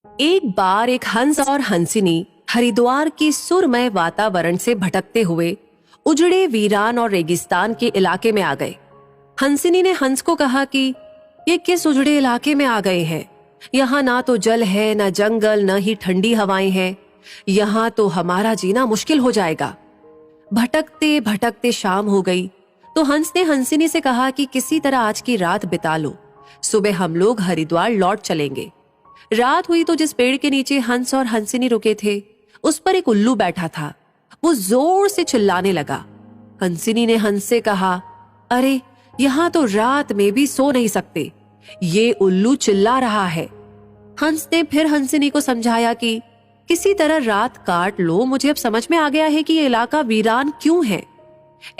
एक बार एक हंस और हंसिनी हरिद्वार के सुरमय वातावरण से भटकते हुए उजड़े वीरान और रेगिस्तान के इलाके में आ गए। हंसिनी ने हंस को कहा कि ये किस उजड़े इलाके में आ गए हैं? यहाँ ना तो जल है, न जंगल, न ही ठंडी हवाएं हैं। यहाँ तो हमारा जीना मुश्किल हो जाएगा। भटकते भटकते शाम हो गई तो हंस ने हंसिनी से कहा कि किसी तरह आज की रात बिता लो, सुबह हम लोग हरिद्वार लौट चलेंगे। रात हुई तो जिस पेड़ के नीचे हंस और हंसिनी रुके थे उस पर एक उल्लू बैठा था। वो जोर से चिल्लाने लगा। हंसिनी ने हंस से कहा, अरे यहाँ तो रात में भी सो नहीं सकते, ये उल्लू चिल्ला रहा है। हंस ने फिर हंसिनी को समझाया कि किसी तरह रात काट लो, मुझे अब समझ में आ गया है कि ये इलाका वीरान क्यों है।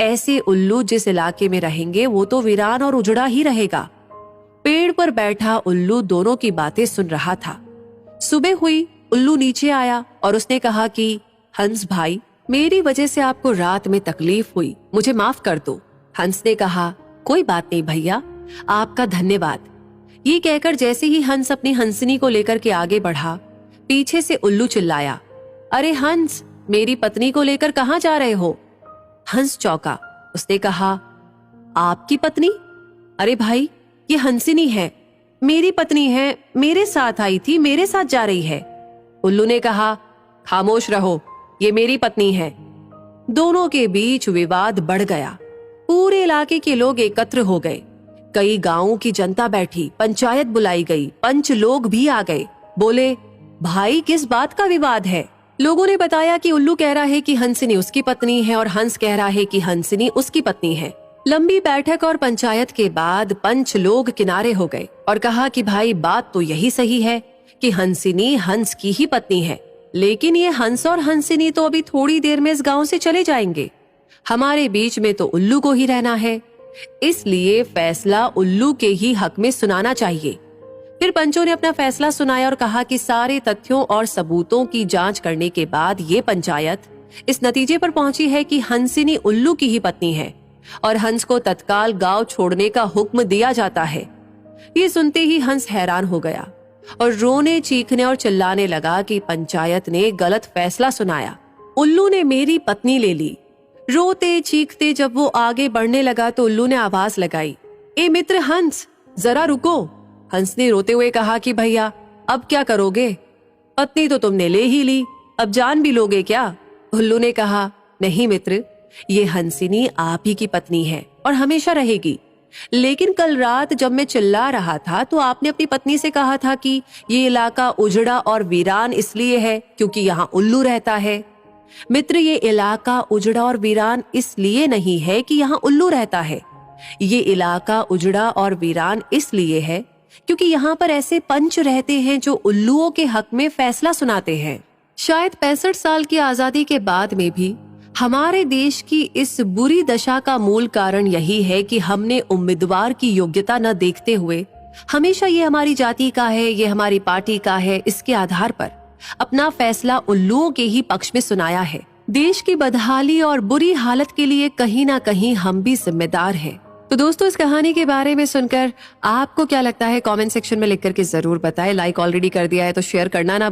ऐसे उल्लू जिस इलाके में रहेंगे वो तो वीरान और उजड़ा ही रहेगा। पेड़ पर बैठा उल्लू दोनों की बातें सुन रहा था। सुबह हुई, उल्लू नीचे आया और उसने कहा कि हंस भाई, मेरी वजह से आपको रात में तकलीफ हुई, मुझे माफ कर दो। हंस ने कहा, कोई बात नहीं भैया, आपका धन्यवाद। ये कहकर जैसे ही हंस अपनी हंसिनी को लेकर के आगे बढ़ा, पीछे से उल्लू चिल्लाया, अरे हंस, मेरी पत्नी को लेकर कहाँ जा रहे हो? हंस चौंका। उसने कहा, आपकी पत्नी? अरे भाई, ये हंसिनी है, मेरी पत्नी है, मेरे साथ आई थी, मेरे साथ जा रही है। उल्लू ने कहा, खामोश रहो, ये मेरी पत्नी है। दोनों के बीच विवाद बढ़ गया। पूरे इलाके के लोग एकत्र हो गए। कई गांवों की जनता बैठी, पंचायत बुलाई गई, पंच लोग भी आ गए। बोले, भाई किस बात का विवाद है? लोगों ने बताया कि उल्लू कह रहा है कि हंसिनी उसकी पत्नी है और हंस कह रहा है कि हंसिनी उसकी पत्नी है। लंबी बैठक और पंचायत के बाद पंच लोग किनारे हो गए और कहा कि भाई बात तो यही सही है कि हंसिनी हंस की ही पत्नी है, लेकिन ये हंस और हंसिनी तो अभी थोड़ी देर में इस गांव से चले जाएंगे। हमारे बीच में तो उल्लू को ही रहना है, इसलिए फैसला उल्लू के ही हक में सुनाना चाहिए। फिर पंचों ने अपना फैसला सुनाया और कहा कि सारे तथ्यों और सबूतों की जांच करने के बाद ये पंचायत इस नतीजे पर पहुंची है कि हंसिनी उल्लू की ही पत्नी है और हंस को तत्काल गांव छोड़ने का हुक्म दिया जाता है। ये सुनते ही हंस हैरान हो गया और रोने, चीखने और चिल्लाने लगा कि पंचायत ने गलत फैसला सुनाया, उल्लू ने मेरी पत्नी ले ली। रोते चीखते जब वो आगे बढ़ने लगा तो उल्लू ने आवाज लगाई, ए मित्र हंस, जरा रुको। हंस ने रोते हुए कहा कि भैया अब क्या करोगे? पत्नी तो तुमने ले ही ली, अब जान भी लोगे क्या? उल्लू ने कहा, नहीं मित्र, ये हंसिनी आप ही की पत्नी है और हमेशा रहेगी। लेकिन कल रात जब मैं चिल्ला रहा था तो आपने अपनी पत्नी से कहा था कि ये इलाका उजड़ा और वीरान इसलिए है क्योंकि यहाँ उल्लू रहता है। मित्र, ये इलाका उजड़ा और वीरान इसलिए नहीं है कि यहाँ उल्लू रहता है। ये इलाका उजड़ा और वीरान इसलिए है क्योंकि यहाँ पर ऐसे पंच रहते हैं जो उल्लुओं के हक में फैसला सुनाते हैं। शायद 65 साल की आजादी के बाद में भी हमारे देश की इस बुरी दशा का मूल कारण यही है कि हमने उम्मीदवार की योग्यता न देखते हुए हमेशा ये हमारी जाति का है, ये हमारी पार्टी का है, इसके आधार पर अपना फैसला उल्लुओं के ही पक्ष में सुनाया है। देश की बदहाली और बुरी हालत के लिए कहीं ना कहीं हम भी जिम्मेदार हैं। तो दोस्तों, इस कहानी के बारे में सुनकर आपको क्या लगता है कमेंट सेक्शन में लिख करके जरूर बताएं। लाइक ऑलरेडी कर दिया है तो शेयर करना ना